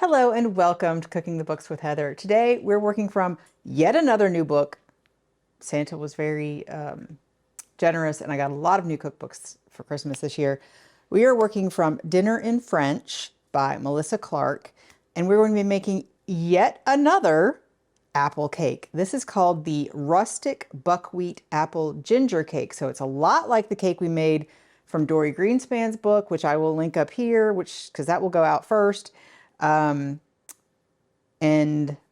Hello and welcome to Cooking the Books with Heather. Today we're working from yet another new book. Santa was very generous and I got a lot of new cookbooks for Christmas this year. We are working from Dinner in French by Melissa Clark, and we're going to be making yet another apple cake. This is called the Rustic Buckwheat Apple Ginger Cake. So it's a lot like the cake we made from Dory Greenspan's book, which I will link up here, because that will go out first.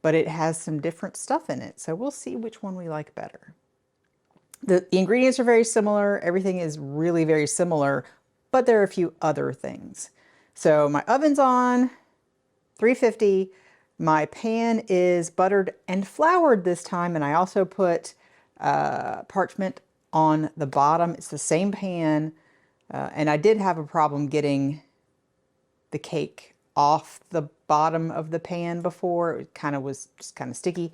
But it has some different stuff in it. So we'll see which one we like better. The ingredients are very similar. Everything is really very similar, but there are a few other things. So my oven's on 350. My pan is buttered and floured this time. And I also put parchment on the bottom. It's the same pan. And I did have a problem getting the cake off the bottom of the pan before. It kind of was just kind of sticky.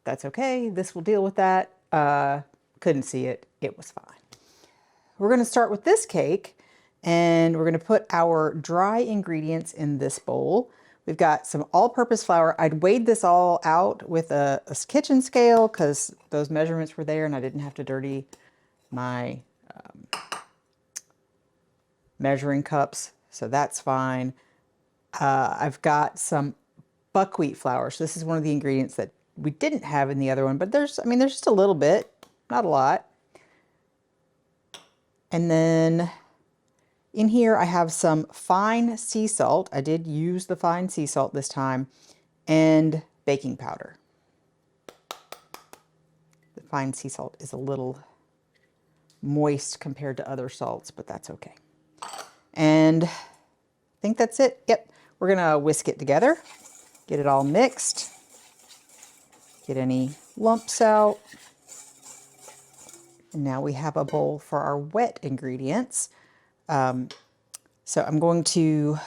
That's okay. This will deal with that. Couldn't see it. It was fine. We're going to start with this cake, and we're going to put our dry ingredients in this bowl. We've got some all-purpose flour. I'd weighed this all out with a kitchen scale because those measurements were there and I didn't have to dirty my measuring cups, so that's fine. I've got some buckwheat flour. So this is one of the ingredients that we didn't have in the other one, but there's just a little bit, not a lot. And then in here I have some fine sea salt. I did use the fine sea salt this time, and baking powder. The fine sea salt is a little moist compared to other salts, but that's okay. And I think that's it. Yep. We're going to whisk it together, get it all mixed, get any lumps out. And now we have a bowl for our wet ingredients. So I'm going to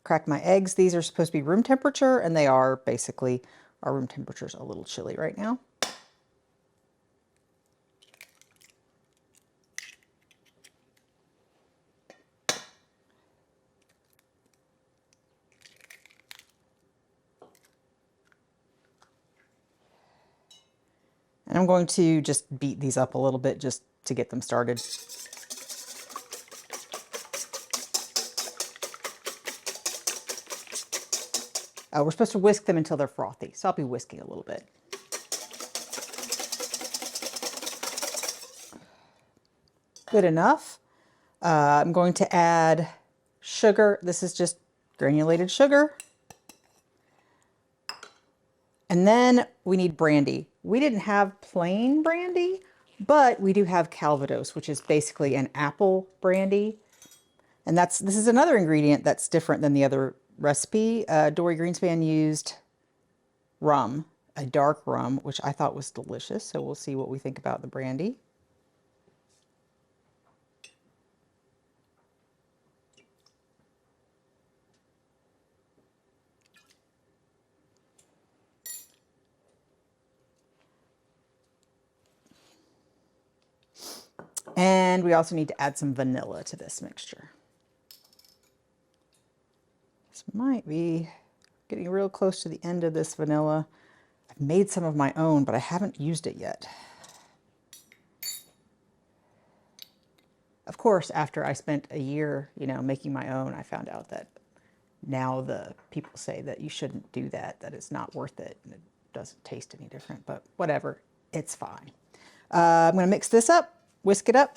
crack my eggs. These are supposed to be room temperature, and they are basically, our room temperature is a little chilly right now. And I'm going to just beat these up a little bit just to get them started. We're supposed to whisk them until they're frothy, so I'll be whisking a little bit. Good enough. I'm going to add sugar. This is just granulated sugar. And then we need brandy. We didn't have plain brandy, but we do have Calvados, which is basically an apple brandy. And this is another ingredient that's different than the other recipe. Dory Greenspan used rum, a dark rum, which I thought was delicious. So we'll see what we think about the brandy. And we also need to add some vanilla to this mixture. This might be getting real close to the end of this vanilla. I've made some of my own, but I haven't used it yet. Of course, after I spent a year, making my own, I found out that now the people say that you shouldn't do that, that it's not worth it, and it doesn't taste any different, but whatever, it's fine. I'm going to mix this up. Whisk it up.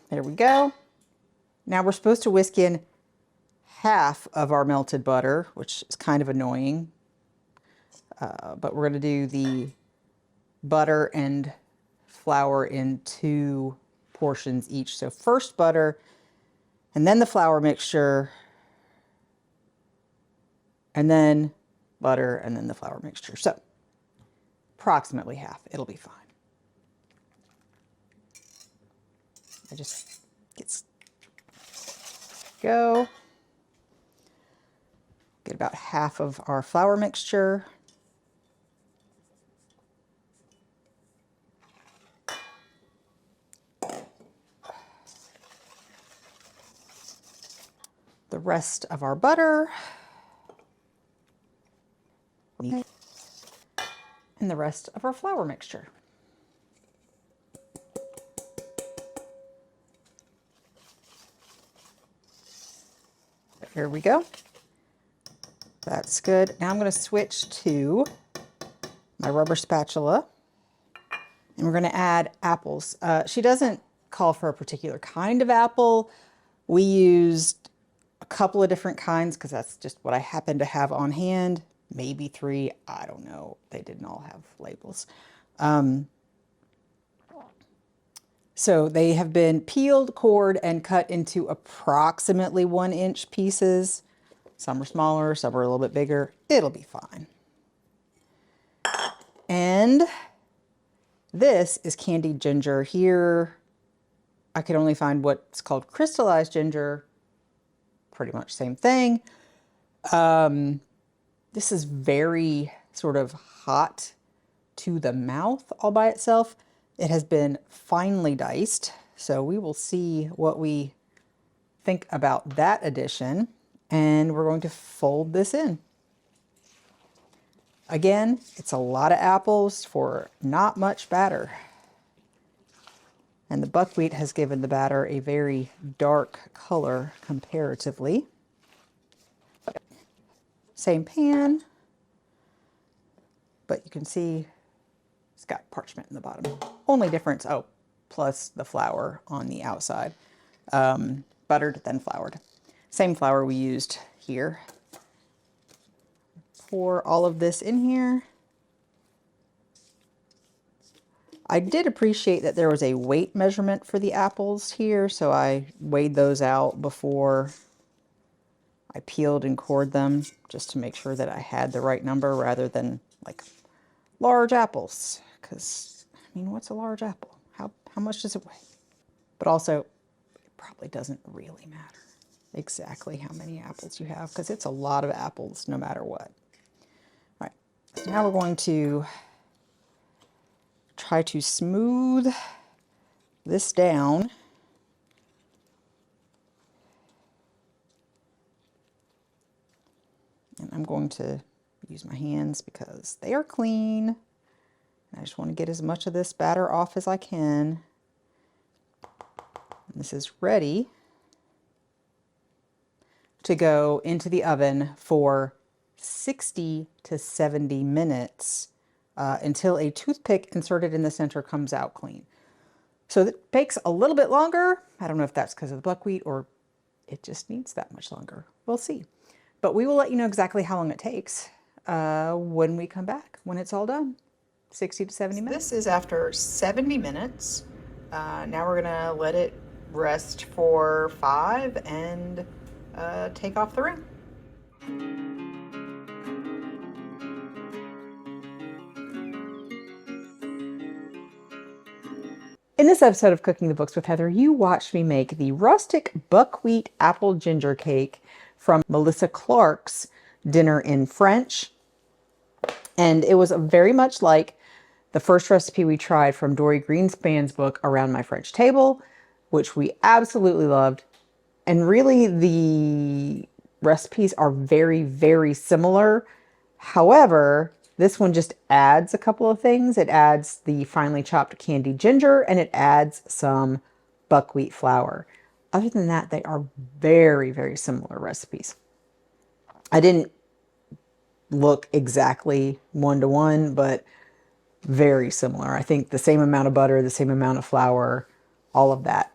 There we go. Now we're supposed to whisk in half of our melted butter, which is kind of annoying. But we're going to do the butter and flour in 2 portions each. So first butter, and then the flour mixture, and then butter, and then the flour mixture. So approximately half. It'll be fine. I just get about half of our flour mixture. the rest of our butter and the rest of our flour mixture. Here we go. That's good. Now I'm going to switch to my rubber spatula and we're going to add apples. She doesn't call for a particular kind of apple. We used a couple of different kinds because that's just what I happen to have on hand. Maybe 3, I don't know. They didn't all have labels. So they have been peeled, cored, and cut into approximately 1-inch pieces. Some are smaller, some are a little bit bigger. It'll be fine. And this is candied ginger. Here, I could only find what's called crystallized ginger. Pretty much same thing. This is very sort of hot to the mouth all by itself. It has been finely diced, so we will see what we think about that addition, and we're going to fold this in. Again, it's a lot of apples for not much batter. And the buckwheat has given the batter a very dark color comparatively. Same pan, but you can see it's got parchment in the bottom. Only difference, oh, plus the flour on the outside. Buttered, then floured. Same flour we used here. Pour all of this in here. I did appreciate that there was a weight measurement for the apples here, so I weighed those out before I peeled and cored them, just to make sure that I had the right number rather than like large apples. Because, I mean, what's a large apple? How much does it weigh? But also, it probably doesn't really matter exactly how many apples you have, because it's a lot of apples no matter what. All right, so now we're going to try to smooth this down. And I'm going to use my hands because they are clean. I just want to get as much of this batter off as I can. And this is ready to go into the oven for 60 to 70 minutes until a toothpick inserted in the center comes out clean. So it takes a little bit longer. I don't know if that's because of the buckwheat or it just needs that much longer. We'll see. But we will let you know exactly how long it takes when we come back, when it's all done. 60 to 70 minutes. This is after 70 minutes. Now we're gonna let it rest for 5 and take off the ring. In this episode of Cooking the Books with Heather, you watched me make the rustic buckwheat apple ginger cake from Melissa Clark's Dinner in French. And it was very much like the first recipe we tried from Dory Greenspan's book, Around My French Table, which we absolutely loved. And really the recipes are very, very similar. However, this one just adds a couple of things. It adds the finely chopped candied ginger and it adds some buckwheat flour. Other than that, they are very, very similar recipes. I didn't look exactly 1-to-1, but very similar. I think the same amount of butter, the same amount of flour, all of that.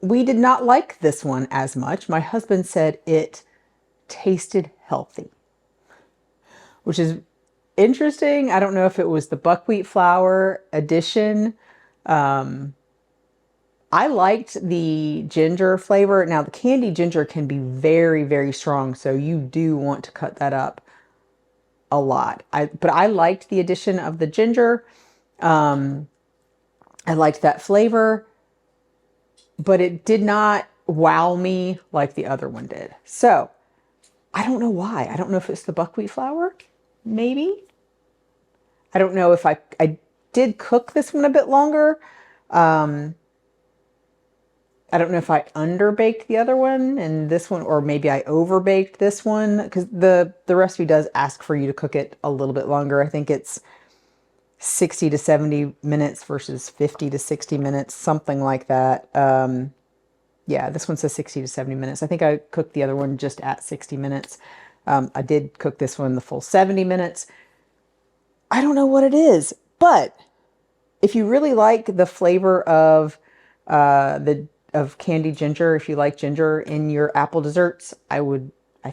We did not like this one as much. My husband said it tasted healthy, which is interesting. I don't know if it was the buckwheat flour addition. I liked the ginger flavor. Now the candied ginger can be very, very strong, so you do want to cut that up a lot. But I liked the addition of the ginger. I liked that flavor, but it did not wow me like the other one did. So I don't know why. I don't know if it's the buckwheat flour, maybe. I don't know if I did cook this one a bit longer. I don't know if I underbaked the other one and this one, or maybe I overbaked this one, because the recipe does ask for you to cook it a little bit longer. I think it's 60 to 70 minutes versus 50 to 60 minutes, something like that. Yeah, this one says 60 to 70 minutes. I think I cooked the other one just at 60 minutes. I did cook this one the full 70 minutes. I don't know what it is, but if you really like the flavor of candied ginger, if you like ginger in your apple desserts, I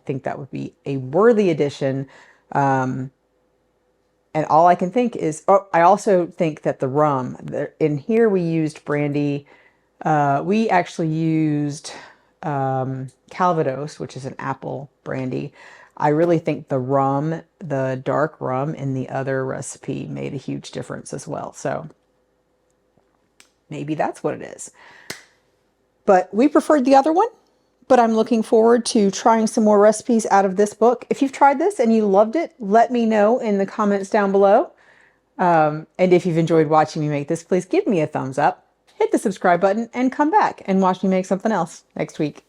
think that would be a worthy addition. And all I can think is, oh, I also think that the rum, in here we used brandy. We actually used Calvados, which is an apple brandy. I really think the rum, the dark rum in the other recipe made a huge difference as well. So maybe that's what it is. But we preferred the other one. But I'm looking forward to trying some more recipes out of this book. If you've tried this and you loved it, let me know in the comments down below. And if you've enjoyed watching me make this, please give me a thumbs up, hit the subscribe button, and come back and watch me make something else next week.